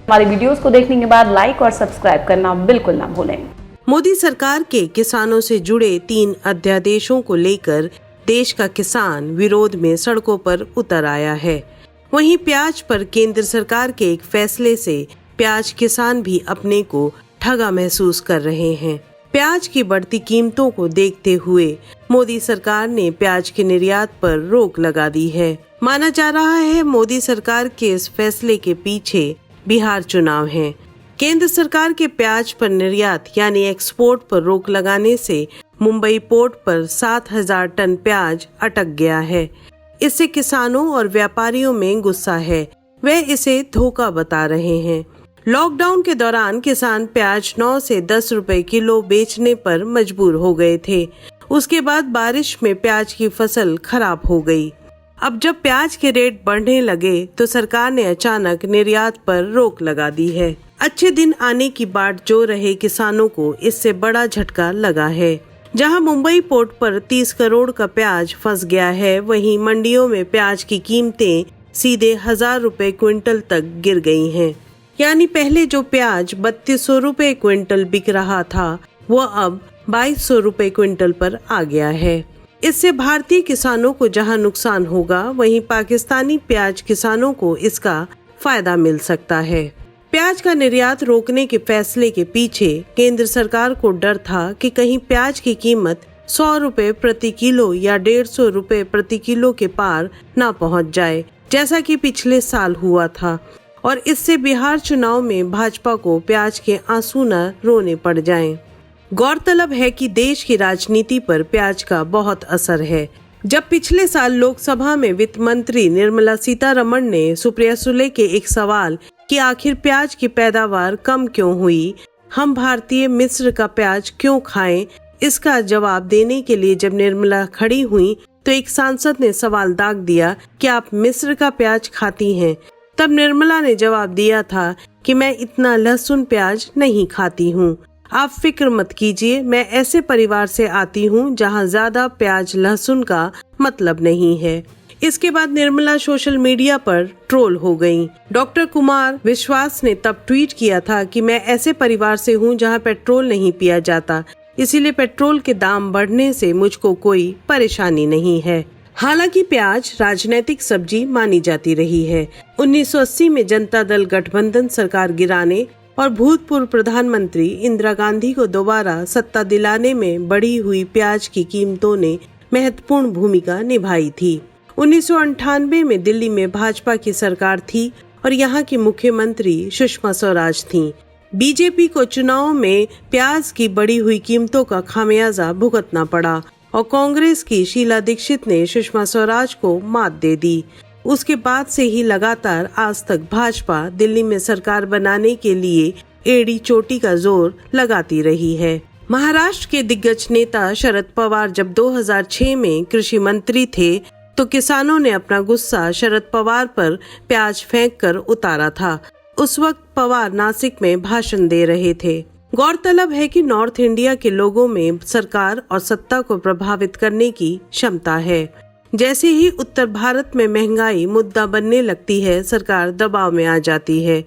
हमारी वीडियोस को देखने के बाद लाइक और सब्सक्राइब करना बिल्कुल ना भूलें। मोदी सरकार के किसानों से जुड़े 3 अध्यादेशों को लेकर देश का किसान विरोध में सड़कों पर उतर आया है। वहीं प्याज पर केंद्र सरकार के एक फैसले से प्याज किसान भी अपने को ठगा महसूस कर रहे हैं। प्याज की बढ़ती कीमतों को देखते हुए मोदी सरकार ने प्याज के निर्यात पर रोक लगा दी है। माना जा रहा है मोदी सरकार के इस फैसले के पीछे बिहार चुनाव है। केंद्र सरकार के प्याज पर निर्यात यानी एक्सपोर्ट पर रोक लगाने से मुंबई पोर्ट पर 7,000 टन प्याज अटक गया है। इससे किसानों और व्यापारियों में गुस्सा है। वे इसे धोखा बता रहे हैं। लॉकडाउन के दौरान किसान प्याज 9 से 10 रुपए किलो बेचने पर मजबूर हो गए थे। उसके बाद बारिश में प्याज की फसल खराब हो गई। अब जब प्याज के रेट बढ़ने लगे तो सरकार ने अचानक निर्यात पर रोक लगा दी है। अच्छे दिन आने की बाट जो रहे किसानों को इससे बड़ा झटका लगा है। जहां मुंबई पोर्ट पर 30 करोड़ का प्याज फंस गया है, वहीं मंडियों में प्याज की कीमतें सीधे 1,000 रुपए क्विंटल तक गिर गई हैं। यानी पहले जो प्याज 3200 रुपए क्विंटल बिक रहा था, वो अब 2200 रुपए क्विंटल पर आ गया है। इससे भारतीय किसानों को जहां नुकसान होगा, वहीं पाकिस्तानी प्याज किसानों को इसका फायदा मिल सकता है। प्याज का निर्यात रोकने के फैसले के पीछे केंद्र सरकार को डर था कि कहीं प्याज की कीमत 100 रुपए प्रति किलो या 150 रुपए प्रति किलो के पार न पहुंच जाए, जैसा कि पिछले साल हुआ था, और इससे बिहार चुनाव में भाजपा को प्याज के आंसू न रोने पड़ जाएं। गौरतलब है कि देश की राजनीति पर प्याज का बहुत असर है। जब पिछले साल लोकसभा में वित्त मंत्री निर्मला सीतारमण ने सुप्रिया सुले के एक सवाल कि आखिर प्याज की पैदावार कम क्यों हुई, हम भारतीय मिस्र का प्याज क्यों खाएं, इसका जवाब देने के लिए जब निर्मला खड़ी हुई तो एक सांसद ने सवाल दाग दिया कि आप मिस्र का प्याज खाती हैं। तब निर्मला ने जवाब दिया था कि मैं इतना लहसुन प्याज नहीं खाती हूँ। आप फिक्र मत कीजिए, मैं ऐसे परिवार से आती हूँ जहाँ ज्यादा प्याज लहसुन का मतलब नहीं है। इसके बाद निर्मला सोशल मीडिया पर ट्रोल हो गयी। डॉक्टर कुमार विश्वास ने तब ट्वीट किया था कि मैं ऐसे परिवार से हूँ जहाँ पेट्रोल नहीं पिया जाता, इसीलिए पेट्रोल के दाम बढ़ने से मुझको कोई परेशानी नहीं है। हालांकि प्याज राजनीतिक सब्जी मानी जाती रही है। 1980 में जनता दल गठबंधन सरकार गिराने और भूतपूर्व प्रधानमंत्री इंदिरा गांधी को दोबारा सत्ता दिलाने में बढ़ी हुई प्याज की कीमतों ने महत्वपूर्ण भूमिका निभाई थी। 1998 में दिल्ली में भाजपा की सरकार थी और यहाँ की मुख्यमंत्री सुषमा स्वराज थीं। बीजेपी को चुनाव में प्याज की बढ़ी हुई कीमतों का खामियाजा भुगतना पड़ा और कांग्रेस की शीला दीक्षित ने सुषमा स्वराज को मात दे दी। उसके बाद से ही लगातार आज तक भाजपा दिल्ली में सरकार बनाने के लिए एड़ी चोटी का जोर लगाती रही है। महाराष्ट्र के दिग्गज नेता शरद पवार जब 2006 में कृषि मंत्री थे तो किसानों ने अपना गुस्सा शरद पवार पर प्याज फेंककर उतारा था। उस वक्त पवार नासिक में भाषण दे रहे थे। गौरतलब है कि नॉर्थ इंडिया के लोगों में सरकार और सत्ता को प्रभावित करने की क्षमता है। जैसे ही उत्तर भारत में महंगाई मुद्दा बनने लगती है, सरकार दबाव में आ जाती है।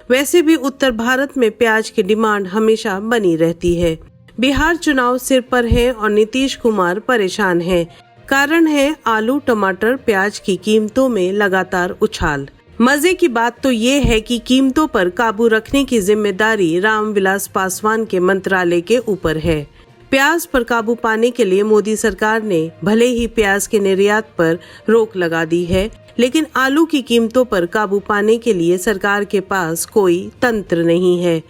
वैसे भी उत्तर भारत में प्याज की डिमांड हमेशा बनी रहती है। बिहार चुनाव सिर पर है और नीतीश कुमार परेशान है। कारण है आलू, टमाटर, प्याज की कीमतों में लगातार उछाल। मजे की बात तो ये है कि कीमतों पर काबू रखने की जिम्मेदारी रामविलास पासवान के मंत्रालय के ऊपर है। प्याज पर काबू पाने के लिए मोदी सरकार ने भले ही प्याज के निर्यात पर रोक लगा दी है, लेकिन आलू की कीमतों पर काबू पाने के लिए सरकार के पास कोई तंत्र नहीं है।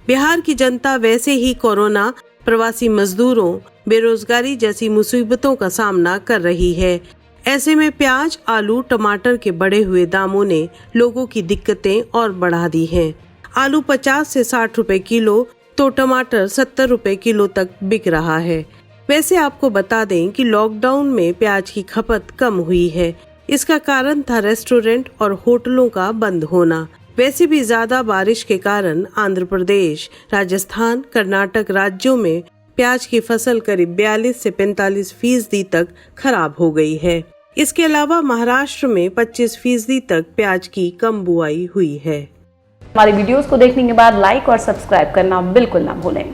बिहार की जनता वैसे ही कोरोना, प्रवासी मजदूरों, बेरोजगारी जैसी मुसीबतों का सामना कर रही है। ऐसे में प्याज, आलू, टमाटर के बढ़े हुए दामों ने लोगों की दिक्कतें और बढ़ा दी हैं। आलू 50 से 60 रुपए किलो तो टमाटर 70 रुपए किलो तक बिक रहा है। वैसे आपको बता दें कि लॉकडाउन में प्याज की खपत कम हुई है। इसका कारण था रेस्टोरेंट और होटलों का बंद होना। वैसे भी ज्यादा बारिश के कारण आंध्र प्रदेश, राजस्थान, कर्नाटक राज्यों में प्याज की फसल करीब 42 से 45% तक खराब हो गई है। इसके अलावा महाराष्ट्र में 25% तक प्याज की कम बुआई हुई है। हमारी वीडियोस को देखने के बाद लाइक और सब्सक्राइब करना बिल्कुल ना भूलें।